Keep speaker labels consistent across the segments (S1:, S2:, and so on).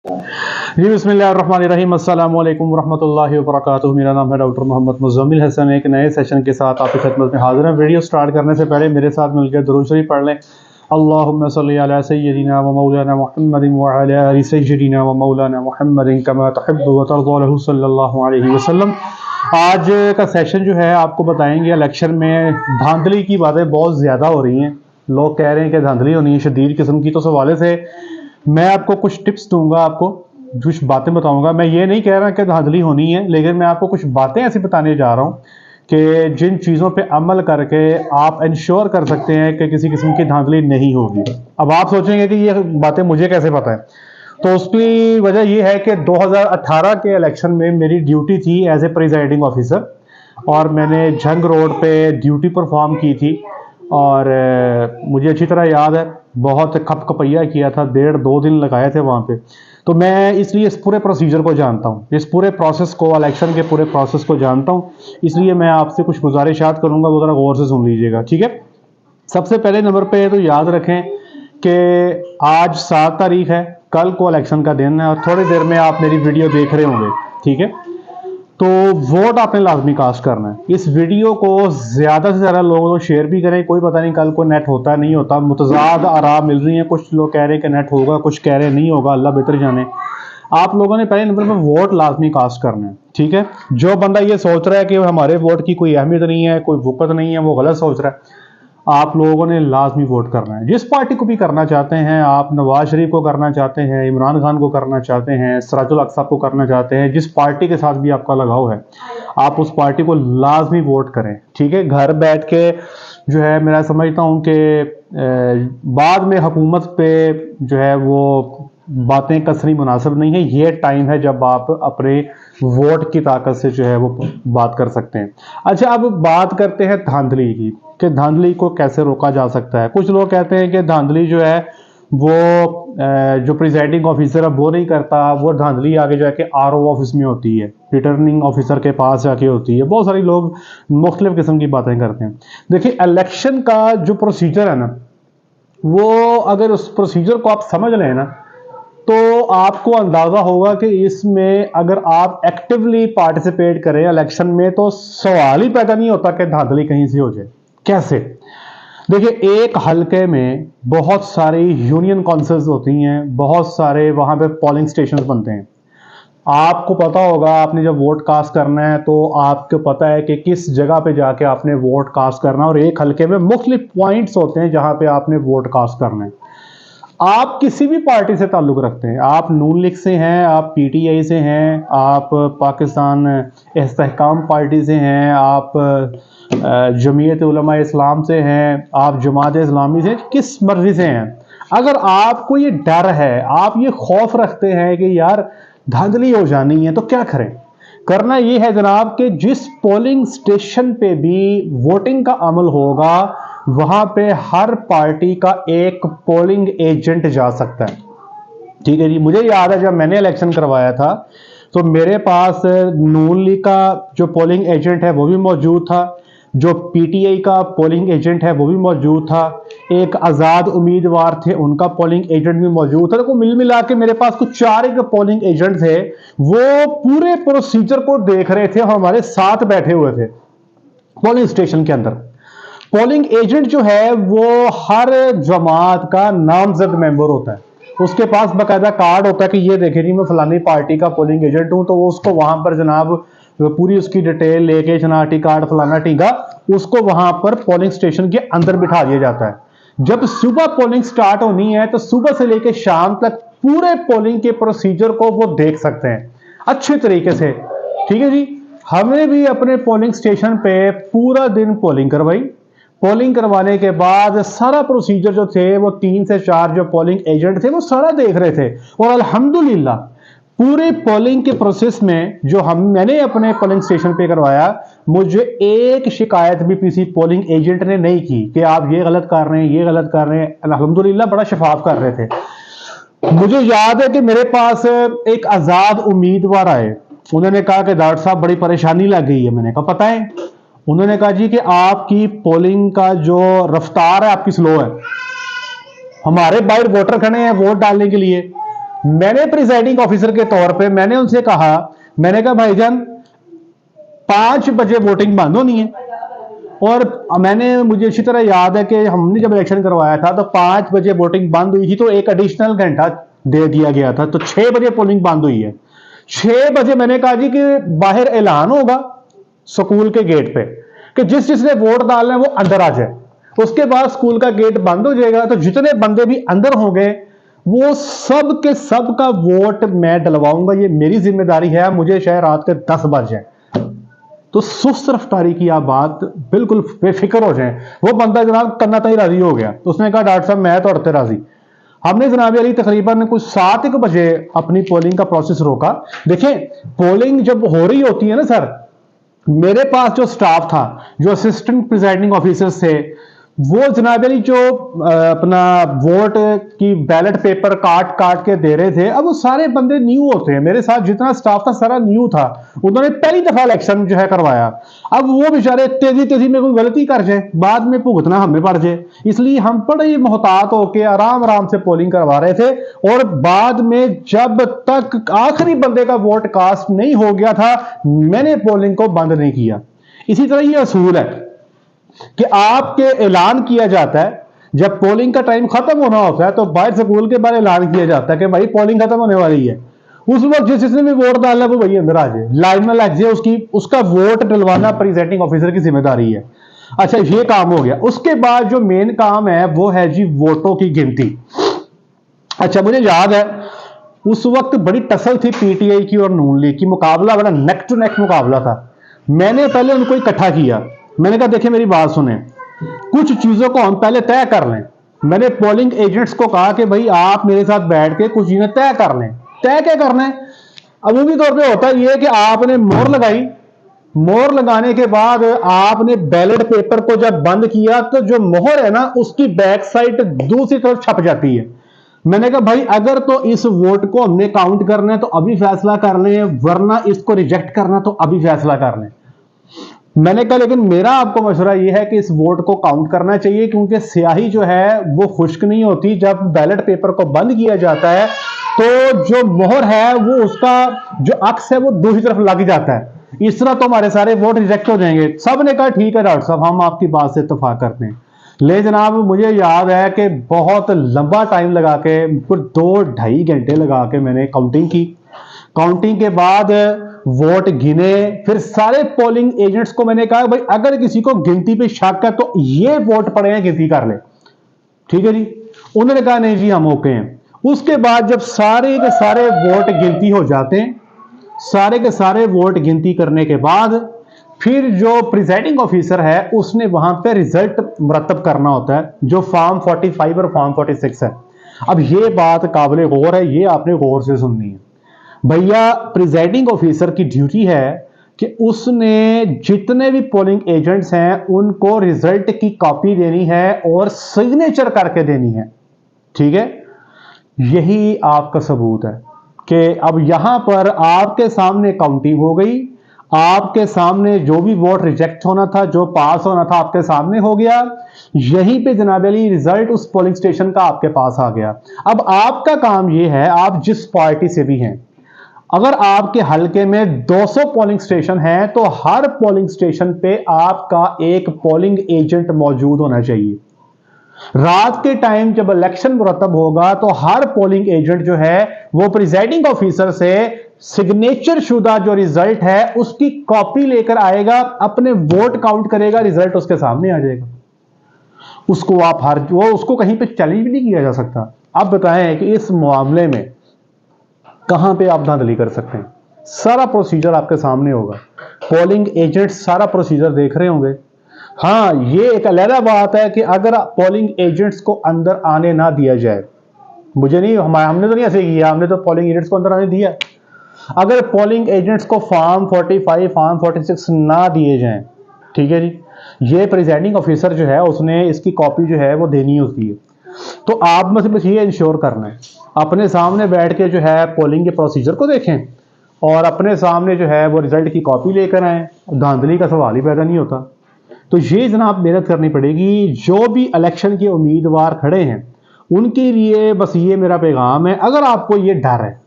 S1: जी बिस्मिल्लाहिर्रहमानिर्रहीम, अस्सलामु अलैकुम वरहमतुल्लाहि वबरकातुहू। मेरा नाम है डॉक्टर मोहम्मद मुज़म्मिल हसन। एक नए सेशन के साथ आपकी खिदमत में हाजिर हैं। वीडियो स्टार्ट करने से पहले मेरे साथ मिलकर दुरूद शरीफ पढ़ लें। अल्लाहुम्मा सल्ली अला सय्यदिना व मौलाना मुहम्मदिन व अला आलि सय्यदिना व मौलाना मुहम्मदिन कमा तुहिब्बु व तर्ज़ा लहू सल्लल्लाहु अलैहि वसल्लम। आज का सेशन जो है आपको बताएंगे, इलेक्शन में धांधली की बातें बहुत ज़्यादा हो रही हैं। लोग कह रहे हैं कि धांधली होनी है शदीद किस्म की। तो इस हवाले से मैं आपको कुछ टिप्स दूंगा, आपको कुछ बातें बताऊंगा। मैं ये नहीं कह रहा कि धांधली होनी है, लेकिन मैं आपको कुछ बातें ऐसी बताने जा रहा हूं कि जिन चीज़ों पे अमल करके आप इंश्योर कर सकते हैं कि किसी किस्म की धांधली नहीं होगी। अब आप सोचेंगे कि ये बातें मुझे कैसे पता है, तो उसकी वजह यह है कि 2018 के इलेक्शन में मेरी ड्यूटी थी एज ए प्रिजाइडिंग ऑफिसर, और मैंने झंग रोड पे ड्यूटी परफॉर्म की थी। और मुझे अच्छी तरह याद है, बहुत खपखपैया किया था, 1.5-2 दिन लगाए थे वहाँ पे। तो मैं इसलिए इस पूरे प्रोसीजर को जानता हूँ, इस पूरे प्रोसेस को, इलेक्शन के पूरे प्रोसेस को जानता हूँ। इसलिए मैं आपसे कुछ गुजारिशात करूँगा, वो ज़रा गौर से सुन लीजिएगा, ठीक है। सबसे पहले नंबर पे तो याद रखें कि आज 7 तारीख है, कल को इलेक्शन का दिन है, और थोड़ी देर में आप मेरी वीडियो देख रहे होंगे, ठीक है। तो वोट आपने लाजमी कास्ट करना है। इस वीडियो को ज़्यादा से ज़्यादा लोगों को शेयर भी करें। कोई पता नहीं कल को नेट होता है नहीं होता, मुतज़ाद आरा मिल रही हैं। कुछ लोग कह रहे हैं कि नेट होगा, कुछ कह रहे हैं नहीं होगा, अल्लाह बेहतर जाने। आप लोगों ने पहले नंबर पर वोट लाजमी कास्ट करना है, ठीक है। जो बंदा ये सोच रहा है कि हमारे वोट की कोई अहमियत नहीं है, कोई वक़्त नहीं है, वो गलत सोच रहा है। आप लोगों ने लाजमी वोट करना है, जिस पार्टी को भी करना चाहते हैं। आप नवाज शरीफ को करना चाहते हैं, इमरान खान को करना चाहते हैं, सिराजुल हक साहब को करना चाहते हैं, जिस पार्टी के साथ भी आपका लगाव है, आप उस पार्टी को लाजमी वोट करें, ठीक है। घर बैठ के जो है, मैं समझता हूँ कि बाद में हुकूमत पे जो है वो बातें कसनी मुनासिब नहीं है। ये टाइम है जब आप अपने वोट की ताकत से जो है वो बात कर सकते हैं। अच्छा, अब बात करते हैं धांधली की, कि धांधली को कैसे रोका जा सकता है। कुछ लोग कहते हैं कि धांधली जो है वो जो प्रिजाइडिंग ऑफिसर है वो नहीं करता, वो धांधली आगे जाके आरओ ऑफिस में होती है, रिटर्निंग ऑफिसर के पास जाके होती है। बहुत सारे लोग मुख्तलिफ किस्म की बातें करते हैं। देखिए, इलेक्शन का जो प्रोसीजर है ना, वो अगर उस प्रोसीजर को आप समझ लें ना, तो आपको अंदाजा होगा कि इसमें अगर आप एक्टिवली पार्टिसिपेट करें इलेक्शन में, तो सवाल ही पैदा नहीं होता कि धांधली कहीं से हो जाए। कैसे? देखिए, एक हलके में बहुत सारी यूनियन काउंसिल्स होती हैं, बहुत सारे वहां पे पोलिंग स्टेशन बनते हैं। आपको पता होगा, आपने जब वोट कास्ट करना है तो आपको पता है कि किस जगह पे जाके आपने वोट कास्ट करना है, और एक हलके में मुख्तलिफ पॉइंट्स होते हैं जहां पे आपने वोट कास्ट करना है। आप किसी भी पार्टी से ताल्लुक़ रखते हैं, आप नून लीग से हैं, आप पीटीआई से हैं, आप पाकिस्तान इस्तेहकाम पार्टी से हैं, आप जमीयत उलमा इस्लाम से हैं, आप जमात इस्लामी से, किस मर्जी से हैं, अगर आपको ये डर है, आप ये खौफ रखते हैं कि यार धांधली हो जानी है, तो क्या करें? करना ये है जनाब कि जिस पोलिंग स्टेशन पे भी वोटिंग का अमल होगा, वहां पे हर पार्टी का एक पोलिंग एजेंट जा सकता है, ठीक है जी। मुझे याद है जब मैंने इलेक्शन करवाया था, तो मेरे पास नून लीग का जो पोलिंग एजेंट है वो भी मौजूद था, जो पीटीआई का पोलिंग एजेंट है वो भी मौजूद था, एक आज़ाद उम्मीदवार थे उनका पोलिंग एजेंट भी मौजूद था। तो मिल मिला के मेरे पास कुछ 4 एक पोलिंग एजेंट थे, वो पूरे प्रोसीजर को देख रहे थे, हमारे साथ बैठे हुए थे पोलिंग स्टेशन के अंदर। पोलिंग एजेंट जो है वो हर जमात का नामजद मेंबर होता है, उसके पास बाकायदा कार्ड होता है कि ये देखे जी मैं फलानी पार्टी का पोलिंग एजेंट हूं, तो वो उसको वहां पर जनाब पूरी उसकी डिटेल लेके शनाख्ती कार्ड फलाना टीका, उसको वहां पर पोलिंग स्टेशन के अंदर बिठा दिया जाता है। जब सुबह पोलिंग स्टार्ट होनी है, तो सुबह से लेकर शाम तक पूरे पोलिंग के प्रोसीजर को वो देख सकते हैं अच्छे तरीके से, ठीक है जी। हमने भी अपने पोलिंग स्टेशन पे पूरा दिन पोलिंग करवाई। पोलिंग करवाने के बाद सारा प्रोसीजर जो थे, वो 3 से 4 जो पोलिंग एजेंट थे वो सारा देख रहे थे, और अल्हम्दुलिल्लाह पूरे पोलिंग के प्रोसेस में जो मैंने अपने पोलिंग स्टेशन पे करवाया, मुझे एक शिकायत भी किसी पोलिंग एजेंट ने नहीं की कि आप ये गलत कर रहे हैं, ये गलत कर रहे हैं। अल्हम्दुलिल्लाह बड़ा शफाफ कर रहे थे। मुझे याद है कि मेरे पास एक आज़ाद उम्मीदवार आए, उन्होंने कहा कि डॉक्टर साहब बड़ी परेशानी लग गई है। मैंने कहा पता है? उन्होंने कहा जी कि आपकी पोलिंग का जो रफ्तार है आपकी स्लो है, हमारे बाहर वोटर खड़े हैं वोट डालने के लिए, मैंने प्रिजाइडिंग ऑफिसर के तौर पे मैंने उनसे कहा, मैंने कहा भाईजान 5 बजे वोटिंग बंद होनी है। और मुझे अच्छी तरह याद है कि हमने जब इलेक्शन करवाया था तो 5 बजे वोटिंग बंद हुई थी, तो एक एडिशनल घंटा दे दिया गया था, तो 6 बजे पोलिंग बंद हुई है। 6 बजे मैंने कहा जी कि बाहर ऐलान होगा स्कूल के गेट पे कि जिसने वोट डालना है वो अंदर आ जाए। उसके बाद स्कूल का गेट बंद हो जाएगा, तो जितने बंदे भी अंदर होंगे वो सब के सब का वोट मैं डलवाऊंगा, ये मेरी जिम्मेदारी है। मुझे शायद रात के 10 बज जाए तो सुस्त रफ्तारी की आप बात बिल्कुल बेफिक्र हो जाए। वो बंदा जनाब कन्ना तई राजी हो गया, तो उसने कहा डॉक्टर साहब मैं तो अड़ते राजी। हमने जनाब अली तकरीबन कुछ 7 बजे अपनी पोलिंग का प्रोसेस रोका। देखें पोलिंग जब हो रही होती है ना सर, मेरे पास जो स्टाफ था, जो असिस्टेंट प्रिजाइडिंग ऑफिसर्स थे, वो जनाब अली जो अपना वोट की बैलेट पेपर काट काट के दे रहे थे। अब वो सारे बंदे न्यू होते हैं, मेरे साथ जितना स्टाफ था सारा न्यू था, उन्होंने पहली दफा इलेक्शन जो है करवाया। अब वो बेचारे तेजी तेजी में कोई गलती कर जाए, बाद में भुगतना हमें पड़ जाए, इसलिए हम बड़े ही मोहतात होकर आराम आराम से पोलिंग करवा रहे थे। और बाद में जब तक आखिरी बंदे का वोट कास्ट नहीं हो गया था, मैंने पोलिंग को बंद नहीं किया। इसी तरह ये असूल है कि आपके ऐलान किया जाता है जब पोलिंग का टाइम खत्म होना होता है, तो बाहर स्कूल के बाहर ऐलान किया जाता है कि भाई पोलिंग खत्म होने वाली है। उस वक्त जिसने भी वोट डालना है वो वही अंदर आ जाए, लाइन में लग जाए, उसका वोट डलवाना प्रिजाइडिंग ऑफिसर की जिम्मेदारी है। अच्छा ये काम हो गया। उसके बाद जो मेन काम है वो है जी वोटों की गिनती। अच्छा मुझे याद है उस वक्त बड़ी टसल थी पीटीआई की और नून लीग की, मुकाबला बड़ा नेक टू नेक मुकाबला था। मैंने पहले उनको इकट्ठा किया, मैंने कहा देखिए मेरी बात सुने, कुछ चीजों को हम पहले तय कर लें। मैंने पोलिंग एजेंट्स को कहा कि भाई आप मेरे साथ बैठ के कुछ चीजें तय कर लें। तय क्या करना है? अमूमी तौर पे होता यह कि आपने मोहर लगाई, मोहर लगाने के बाद आपने बैलेट पेपर को जब बंद किया तो जो मोहर है ना उसकी बैक साइड दूसरी तरफ छप जाती है। मैंने कहा भाई अगर तो इस वोट को हमने काउंट करना है तो अभी फैसला कर लें, वरना इसको रिजेक्ट करना तो अभी फैसला कर लें। मैंने कहा लेकिन मेरा आपको मशवरा यह है कि इस वोट को काउंट करना चाहिए, क्योंकि स्याही जो है वो खुश्क नहीं होती। जब बैलेट पेपर को बंद किया जाता है तो जो मोहर है वो उसका जो अक्स है वो दूसरी तरफ लग जाता है, इस तरह तो हमारे सारे वोट रिजेक्ट हो जाएंगे। सब ने कहा ठीक है डॉक्टर साहब हम आपकी बात से इत्तेफाक करते हैं। ले जनाब मुझे याद है कि बहुत लंबा टाइम लगा के, कुछ 2-2.5 घंटे लगा के मैंने काउंटिंग की। काउंटिंग के बाद वोट गिने, फिर सारे पोलिंग एजेंट्स को मैंने कहा भाई अगर किसी को गिनती पे शक है तो ये वोट पड़े हैं गिनती कर ले, ठीक है जी। उन्होंने कहा नहीं जी हम ओके हैं। उसके बाद जब सारे के सारे वोट गिनती हो जाते हैं, सारे के सारे वोट गिनती करने के बाद फिर जो प्रिजाइडिंग ऑफिसर है उसने वहां पे रिजल्ट मुरतब करना होता है, जो फॉर्म 45 और फॉर्म 46 है। अब ये बात काबिल गौर है, ये आपने गौर से सुननी है भैया। प्रिजाइडिंग ऑफिसर की ड्यूटी है कि उसने जितने भी पोलिंग एजेंट्स हैं उनको रिजल्ट की कॉपी देनी है और सिग्नेचर करके देनी है, ठीक है। यही आपका सबूत है कि अब यहां पर आपके सामने काउंटिंग हो गई, आपके सामने जो भी वोट रिजेक्ट होना था, जो पास होना था आपके सामने हो गया। यहीं पे जनाब अली रिजल्ट उस पोलिंग स्टेशन का आपके पास आ गया। अब आपका काम यह है, आप जिस पार्टी से भी हैं, अगर आपके हलके में 200 पोलिंग स्टेशन है तो हर पोलिंग स्टेशन पे आपका एक पोलिंग एजेंट मौजूद होना चाहिए। रात के टाइम जब इलेक्शन मुरतब होगा तो हर पोलिंग एजेंट जो है वो प्रिजाइडिंग ऑफिसर से सिग्नेचर शुदा जो रिजल्ट है उसकी कॉपी लेकर आएगा, अपने वोट काउंट करेगा, रिजल्ट उसके सामने आ जाएगा। उसको आप उसको कहीं पे चैलेंज भी नहीं किया जा सकता। आप बताएं कि इस मामले में कहां पे आप धांधली कर सकते हैं? सारा प्रोसीजर आपके सामने होगा, पोलिंग एजेंट सारा प्रोसीजर देख रहे होंगे। हाँ ये एक अलग बात है कि अगर पोलिंग एजेंट्स को अंदर आने ना दिया जाए, मुझे नहीं, हमने तो नहीं ऐसे किया, हमने तो पोलिंग एजेंट्स को अंदर आने दिया। अगर पोलिंग एजेंट्स को फॉर्म 45 फॉर्म 46 ना दिए जाएं, ठीक है जी, ये प्रिजाइडिंग ऑफिसर जो है उसने इसकी कॉपी जो है वो देनी होती है। तो आप में से बस ये इंश्योर करना है, अपने सामने बैठ के जो है पोलिंग के प्रोसीजर को देखें और अपने सामने जो है वो रिजल्ट की कॉपी लेकर आए। धांधली का सवाल ही पैदा नहीं होता। तो ये जनाब मेहनत करनी पड़ेगी। जो भी इलेक्शन के उम्मीदवार खड़े हैं उनके लिए बस ये मेरा पैगाम है, अगर आपको ये डर है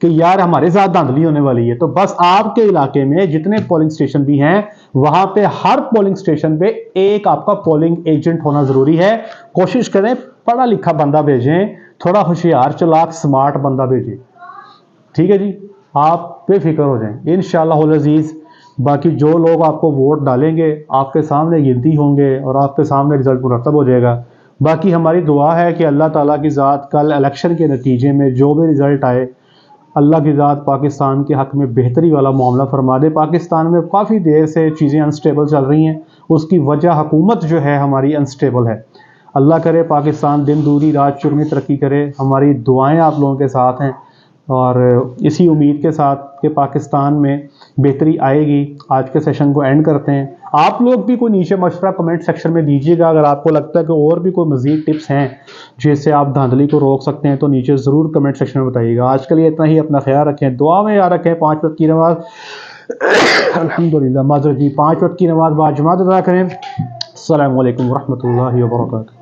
S1: कि यार हमारे साथ धांधली होने वाली है, तो बस आपके इलाके में जितने पोलिंग स्टेशन भी हैं वहां पे हर पोलिंग स्टेशन पे एक आपका पोलिंग एजेंट होना जरूरी है। कोशिश करें पढ़ा लिखा बंदा भेजें, थोड़ा होशियार चालाक स्मार्ट बंदा भेजें, ठीक है जी। आप बेफिक्र हो जाएं इंशाअल्लाह अज़ीज़। बाकी जो लोग आपको वोट डालेंगे आपके सामने गिनती होंगे और आपके सामने रिजल्ट मुरतब हो जाएगा। बाकी हमारी दुआ है कि अल्लाह ताला की ज़ात कल इलेक्शन के नतीजे में जो भी रिजल्ट आए, अल्लाह की ज़ात पाकिस्तान के हक़ में बेहतरी वाला मामला फरमा दे। पाकिस्तान में काफ़ी देर से चीज़ें अनस्टेबल चल रही हैं, उसकी वजह हुकूमत जो है हमारी अनस्टेबल है। अल्लाह करे पाकिस्तान दिन दूनी रात चौगुनी तरक्की करे। हमारी दुआएं आप लोगों के साथ हैं और इसी उम्मीद के साथ कि पाकिस्तान में बेहतरी आएगी आज के सेशन को एंड करते हैं। आप लोग भी कोई नीचे मशवरा कमेंट सेक्शन में दीजिएगा, अगर आपको लगता है कि और भी कोई मज़ीद टिप्स हैं जिससे आप धांधली को रोक सकते हैं तो नीचे ज़रूर कमेंट सेक्शन में बताइएगा। आज के लिए इतना ही, अपना ख्याल रखें, दुआ में याद रखें। 5 वक्त की नमाज अल्हम्दुलिल्लाह माज़रत जी 5 वक्त की नमाज बाजमात अदा करें। अस्सलामु अलैकुम वरहमतुल्लाहि व बरकातुहू।